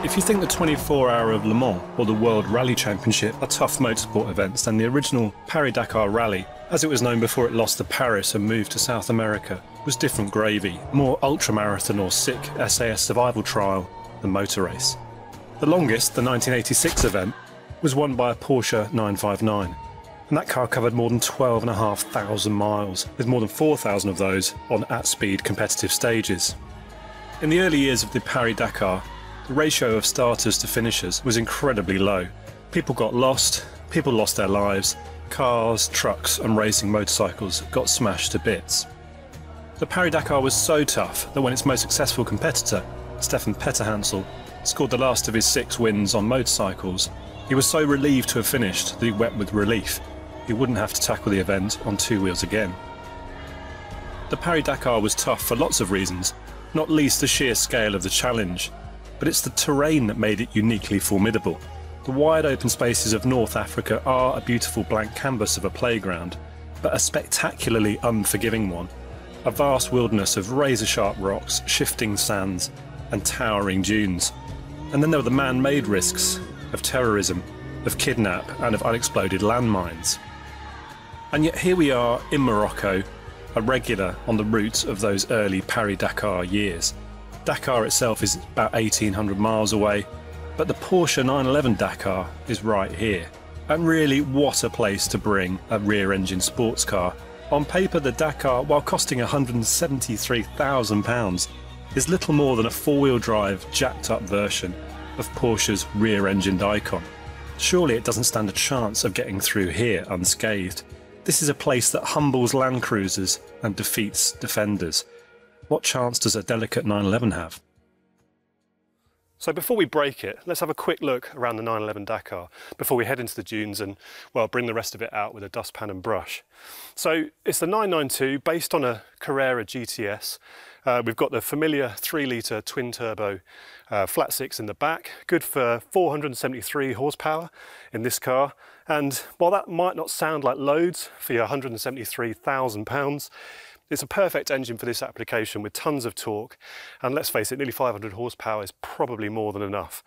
If you think the 24-hour of Le Mans or the World Rally Championship are tough motorsport events, then the original Paris-Dakar Rally, as it was known before it lost to Paris and moved to South America, was different gravy, more ultramarathon or sick SAS survival trial than motor race. The longest, the 1986 event, was won by a Porsche 959, and that car covered more than 12,500 miles, with more than 4,000 of those on at-speed competitive stages. In the early years of the Paris-Dakar, the ratio of starters to finishers was incredibly low. People got lost, people lost their lives, cars, trucks and racing motorcycles got smashed to bits. The Paris-Dakar was so tough that when its most successful competitor, Stefan Petterhansel, scored the last of his 6 wins on motorcycles, he was so relieved to have finished that he wept with relief. He wouldn't have to tackle the event on 2 wheels again. The Paris-Dakar was tough for lots of reasons, not least the sheer scale of the challenge. But it's the terrain that made it uniquely formidable. The wide open spaces of North Africa are a beautiful blank canvas of a playground, but a spectacularly unforgiving one. A vast wilderness of razor-sharp rocks, shifting sands, and towering dunes. And then there were the man-made risks of terrorism, of kidnap, and of unexploded landmines. And yet here we are in Morocco, a regular on the route of those early Paris-Dakar years. Dakar itself is about 1,800 miles away, but the Porsche 911 Dakar is right here. And really, what a place to bring a rear-engine sports car. On paper, the Dakar, while costing £173,000, is little more than a 4-wheel drive, jacked-up version of Porsche's rear-engined icon. Surely it doesn't stand a chance of getting through here unscathed. This is a place that humbles Land Cruisers and defeats Defenders. What chance does a delicate 911 have? So before we break it, let's have a quick look around the 911 Dakar before we head into the dunes and, well, bring the rest of it out with a dustpan and brush. So it's the 992 based on a Carrera GTS. We've got the familiar 3-litre twin-turbo flat 6 in the back, good for 473 horsepower in this car. And while that might not sound like loads for your £173,000, it's a perfect engine for this application with tons of torque, and let's face it, nearly 500 horsepower is probably more than enough.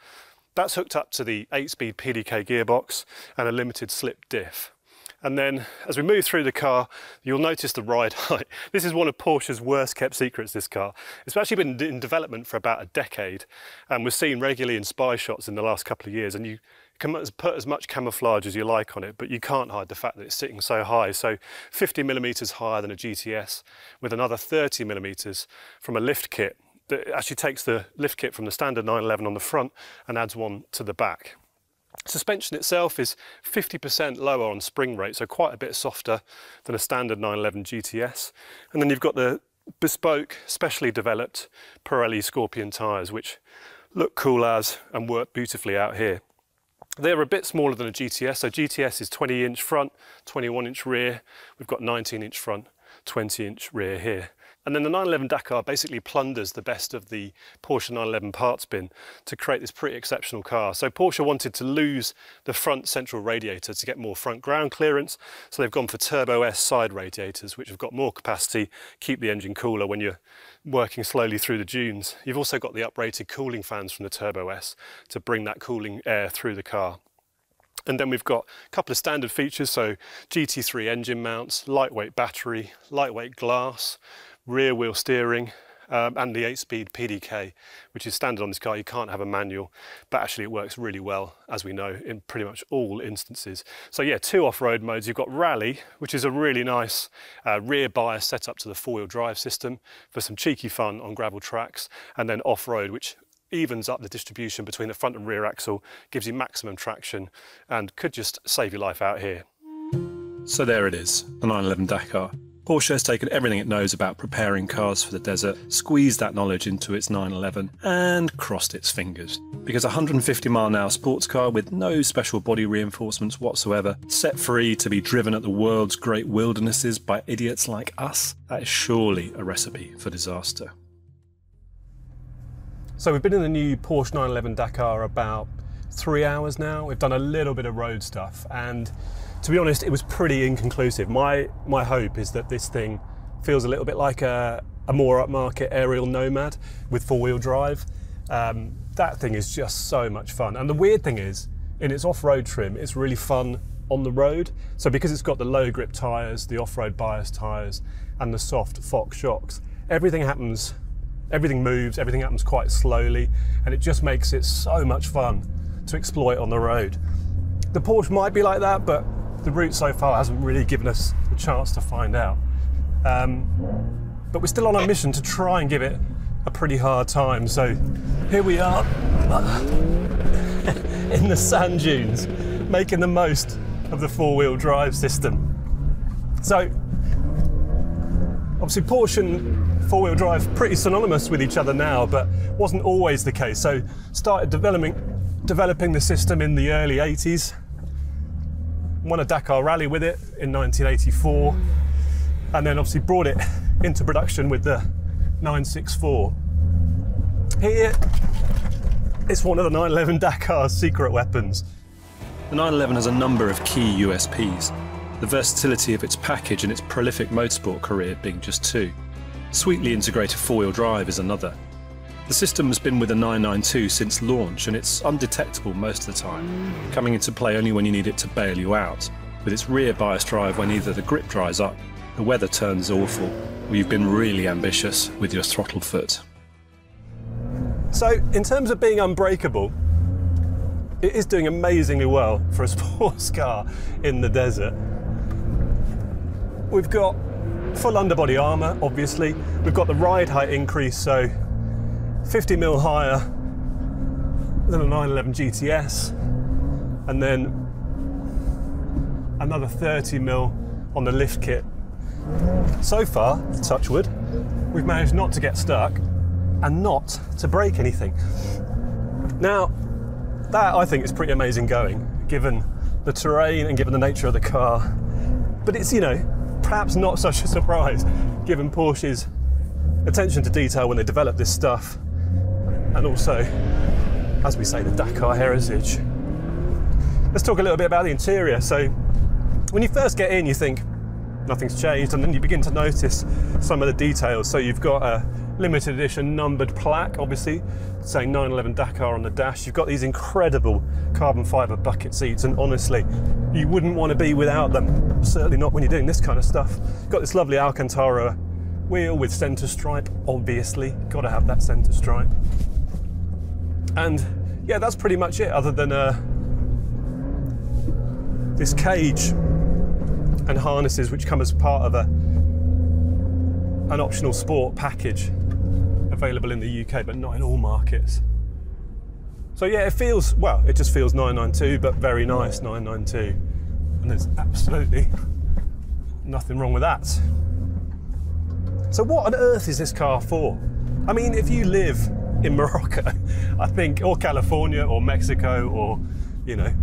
That's hooked up to the 8-speed PDK gearbox and a limited slip diff. And then as we move through the car, you'll notice the ride height. This is one of Porsche's worst kept secrets, this car. It's actually been in development for about a decade, and we're seen regularly in spy shots in the last couple of years, and you can put as much camouflage as you like on it, but you can't hide the fact that it's sitting so high. So 50mm higher than a GTS, with another 30mm from a lift kit that actually takes the lift kit from the standard 911 on the front and adds one to the back. Suspension itself is 50% lower on spring rate, so quite a bit softer than a standard 911 GTS. And then you've got the bespoke, specially developed Pirelli Scorpion tyres, which look cool as and work beautifully out here. They're a bit smaller than a GTS, so GTS is 20-inch front, 21-inch rear. We've got 19-inch front, 20-inch rear here. And then the 911 Dakar basically plunders the best of the Porsche 911 parts bin to create this pretty exceptional car. So Porsche wanted to lose the front central radiator to get more front ground clearance, so they've gone for Turbo S side radiators, which have got more capacity, keep the engine cooler when you're working slowly through the dunes. You've also got the uprated cooling fans from the Turbo S to bring that cooling air through the car. And then we've got a couple of standard features, so GT3 engine mounts, lightweight battery, lightweight glass, rear wheel steering, and the 8-speed PDK, which is standard on this car. You can't have a manual, but actually it works really well, as we know, in pretty much all instances. So yeah, 2 off-road modes. You've got Rally, which is a really nice rear bias set up to the 4-wheel drive system for some cheeky fun on gravel tracks, and then off-road, which evens up the distribution between the front and rear axle, gives you maximum traction, and could just save your life out here. So there it is, the 911 Dakar. Porsche has taken everything it knows about preparing cars for the desert, squeezed that knowledge into its 911 and crossed its fingers. Because a 150-mile-an-hour sports car with no special body reinforcements whatsoever, set free to be driven at the world's great wildernesses by idiots like us, that is surely a recipe for disaster. So we've been in the new Porsche 911 Dakar about 3 hours now. We've done a little bit of road stuff, and to be honest, it was pretty inconclusive. My hope is that this thing feels a little bit like a more upmarket aerial Nomad with 4-wheel drive. That thing is just so much fun. And the weird thing is, in its off-road trim, it's really fun on the road. So because it's got the low grip tyres, the off-road bias tyres, and the soft Fox shocks, everything moves, everything happens quite slowly, and it just makes it so much fun to exploit on the road. The Porsche might be like that, but the route so far hasn't really given us a chance to find out. But we're still on a mission to try and give it a pretty hard time. So here we are in the sand dunes, making the most of the four-wheel drive system. So obviously Porsche and four-wheel drive pretty synonymous with each other now, but wasn't always the case. So started developing the system in the early 80s. Won a Dakar rally with it in 1984, and then obviously brought it into production with the 964. Here, it's one of the 911 Dakar's secret weapons. The 911 has a number of key USPs, the versatility of its package and its prolific motorsport career being just two. Sweetly integrated four-wheel drive is another. The system has been with the 992 since launch, and it's undetectable most of the time, coming into play only when you need it to bail you out, with its rear bias drive when either the grip dries up, the weather turns awful, or you've been really ambitious with your throttle foot. So in terms of being unbreakable, it is doing amazingly well for a sports car in the desert. We've got full underbody armour, obviously. We've got the ride height increase, so 50mm higher than a 911 GTS, and then another 30mm on the lift kit. So far, touch wood, we've managed not to get stuck and not to break anything. Now, that I think is pretty amazing going, given the terrain and given the nature of the car. But it's, you know, perhaps not such a surprise, given Porsche's attention to detail when they develop this stuff, and also, as we say, the Dakar heritage. Let's talk a little bit about the interior. So when you first get in, you think nothing's changed, and then you begin to notice some of the details. So you've got a limited edition numbered plaque, obviously, saying 911 Dakar on the dash. You've got these incredible carbon fibre bucket seats, and honestly, you wouldn't want to be without them. Certainly not when you're doing this kind of stuff. You've got this lovely Alcantara wheel with centre stripe, obviously. Got to have that centre stripe. And yeah, that's pretty much it, other than this cage and harnesses which come as part of an optional sport package available in the UK, but not in all markets. So yeah, it feels, well, it just feels 992, but very nice 992. And there's absolutely nothing wrong with that. So what on earth is this car for? I mean, if you live in Morocco, I think, or California, or Mexico, or, you know,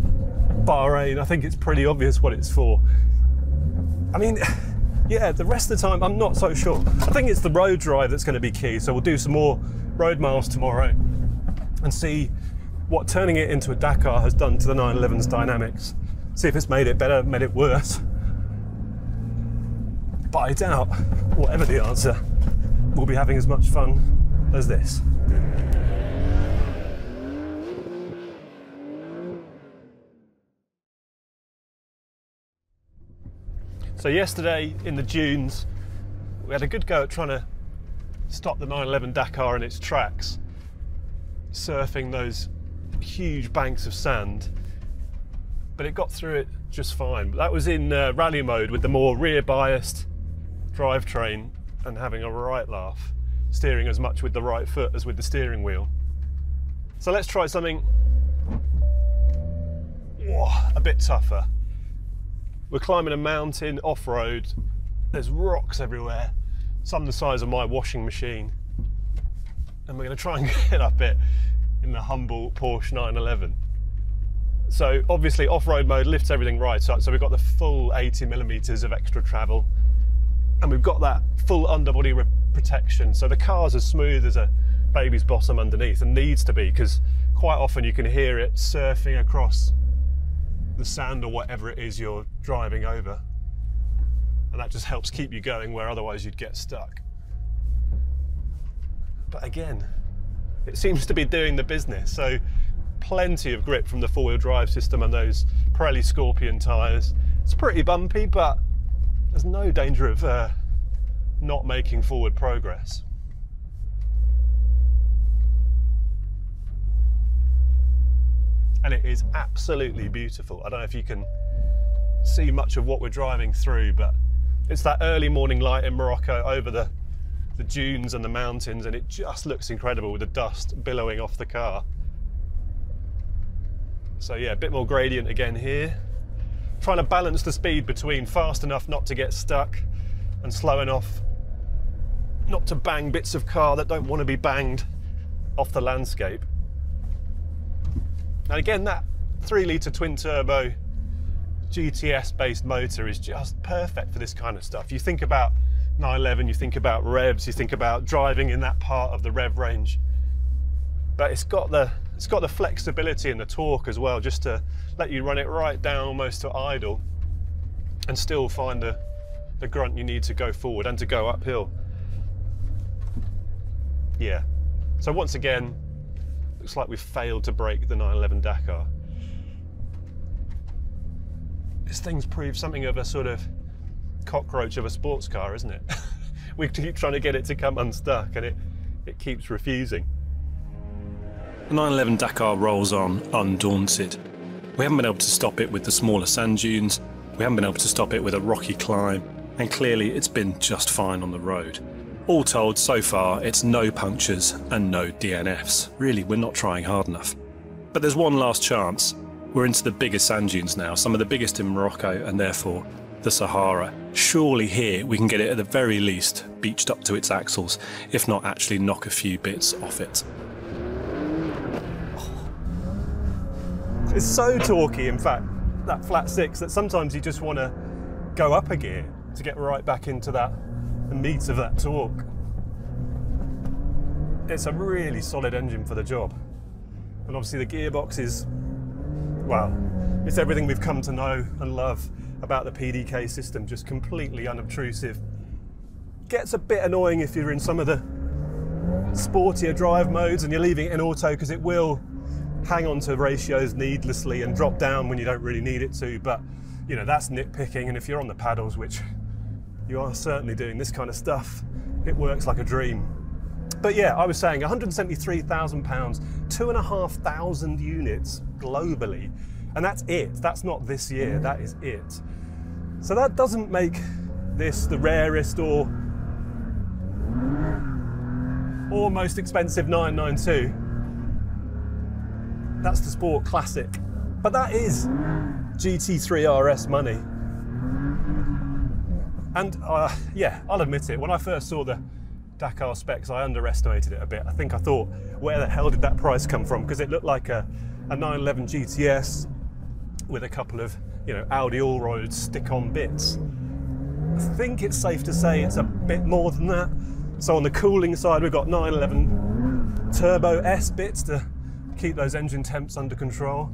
Bahrain, I think it's pretty obvious what it's for. I mean, yeah, the rest of the time, I'm not so sure. I think it's the road drive that's going to be key. So we'll do some more road miles tomorrow and see what turning it into a Dakar has done to the 911's dynamics. See if it's made it better, made it worse. But I doubt, whatever the answer, we'll be having as much fun as this. So yesterday in the dunes, we had a good go at trying to stop the 911 Dakar in its tracks, surfing those huge banks of sand, but it got through it just fine. But that was in rally mode with the more rear biased drivetrain and having a right laugh, steering as much with the right foot as with the steering wheel. So let's try something a bit tougher. We're climbing a mountain off-road. There's rocks everywhere, some the size of my washing machine. And we're going to try and get up it in the humble Porsche 911. So obviously off-road mode lifts everything right up. So we've got the full 80mm of extra travel. And we've got that full underbody protection. So the car's as smooth as a baby's bottom underneath, and needs to be, because quite often you can hear it surfing across the sand or whatever it is you're driving over, and that just helps keep you going where otherwise you'd get stuck. But again, it seems to be doing the business. So plenty of grip from the four-wheel drive system and those Pirelli Scorpion tyres. It's pretty bumpy, but there's no danger of not making forward progress. And it is absolutely beautiful. I don't know if you can see much of what we're driving through, but it's that early morning light in Morocco over the dunes and the mountains, and it just looks incredible with the dust billowing off the car. So yeah, a bit more gradient again here. Trying to balance the speed between fast enough not to get stuck and slow enough not to bang bits of car that don't want to be banged off the landscape. And again, that 3-litre twin-turbo GTS-based motor is just perfect for this kind of stuff. You think about 911, you think about revs, you think about driving in that part of the rev range, but it's got the flexibility and the torque as well, just to let you run it right down almost to idle and still find the grunt you need to go forward and to go uphill. Yeah. So once again, looks like we've failed to break the 911 Dakar. This thing's proved something of a sort of cockroach of a sports car, isn't it? We keep trying to get it to come unstuck and it keeps refusing. The 911 Dakar rolls on undaunted. We haven't been able to stop it with the smaller sand dunes, we haven't been able to stop it with a rocky climb, and clearly it's been just fine on the road. All told, so far, it's no punctures and no DNFs. Really, we're not trying hard enough. But there's one last chance. We're into the biggest sand dunes now, some of the biggest in Morocco, and therefore the Sahara. Surely here we can get it at the very least beached up to its axles, if not actually knock a few bits off it. It's so torquey, in fact, that flat six, that sometimes you just want to go up a gear to get right back into the meat of that torque. It's a really solid engine for the job. And obviously the gearbox is, well, it's everything we've come to know and love about the PDK system, just completely unobtrusive. Gets a bit annoying if you're in some of the sportier drive modes and you're leaving it in auto, because it will hang on to ratios needlessly and drop down when you don't really need it to, but you know, that's nitpicking, and if you're on the paddles, which you are certainly doing this kind of stuff, it works like a dream. But yeah, I was saying £173,000, 2,500 units globally, and that's it. That's not this year, that is it. So that doesn't make this the rarest or most expensive 992. That's the Sport Classic, but that is GT3 RS money. And yeah, I'll admit it, when I first saw the Dakar specs, I underestimated it a bit. I think I thought, where the hell did that price come from? Because it looked like a 911 GTS with a couple of, you know, Audi Allroad stick-on bits. I think it's safe to say it's a bit more than that. So on the cooling side, we've got 911 Turbo S bits to keep those engine temps under control.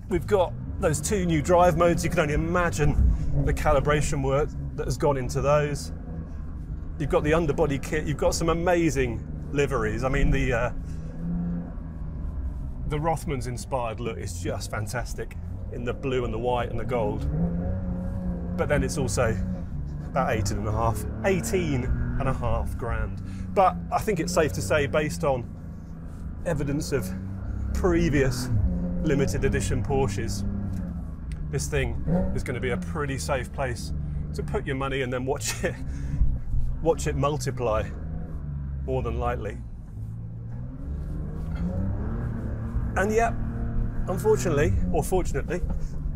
We've got those two new drive modes. You can only imagine the calibration work that has gone into those. You've got the underbody kit. You've got some amazing liveries. I mean, the Rothmans inspired look is just fantastic in the blue and the white and the gold. But then it's also about 18.5 grand. But I think it's safe to say, based on evidence of previous limited edition Porsches, this thing is going to be a pretty safe place to put your money and then watch it multiply, more than likely. And yet, unfortunately, or fortunately,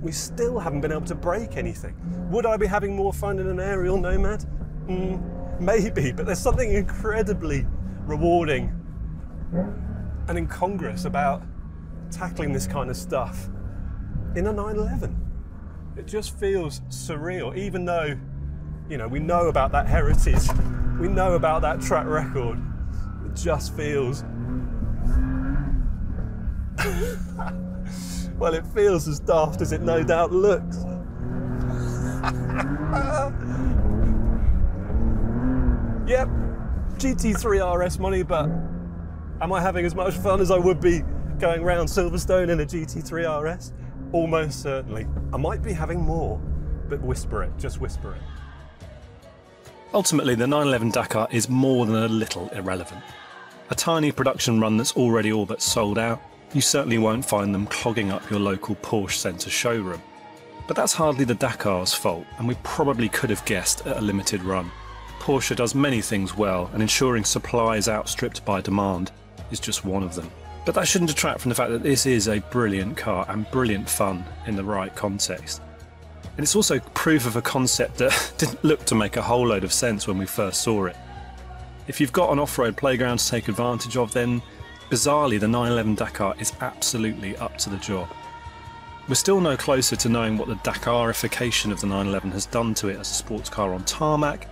we still haven't been able to break anything. Would I be having more fun in an aerial Nomad? Maybe, but there's something incredibly rewarding and incongruous about tackling this kind of stuff in a 911. It just feels surreal, even though, you know, we know about that heritage, we know about that track record. It just feels well, it feels as daft as it no doubt looks. Yep, GT3 RS money, but am I having as much fun as I would be going around Silverstone in a GT3 RS? Almost certainly. I might be having more, but whisper it, just whisper it. Ultimately, the 911 Dakar is more than a little irrelevant. A tiny production run that's already all but sold out, you certainly won't find them clogging up your local Porsche Centre showroom. But that's hardly the Dakar's fault, and we probably could have guessed at a limited run. Porsche does many things well, and ensuring supply is outstripped by demand is just one of them. But that shouldn't detract from the fact that this is a brilliant car and brilliant fun in the right context. And it's also proof of a concept that didn't look to make a whole load of sense when we first saw it. If you've got an off-road playground to take advantage of, then bizarrely the 911 Dakar is absolutely up to the job. We're still no closer to knowing what the Dakarification of the 911 has done to it as a sports car on tarmac,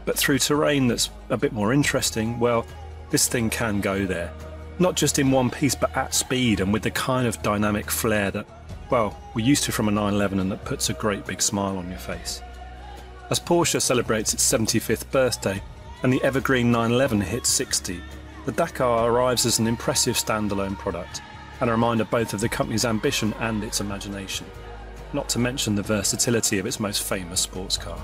but through terrain that's a bit more interesting, well, this thing can go there. Not just in one piece, but at speed and with the kind of dynamic flair that, well, we're used to from a 911 and that puts a great big smile on your face. As Porsche celebrates its 75th birthday and the evergreen 911 hits 60, the Dakar arrives as an impressive standalone product and a reminder both of the company's ambition and its imagination, not to mention the versatility of its most famous sports car.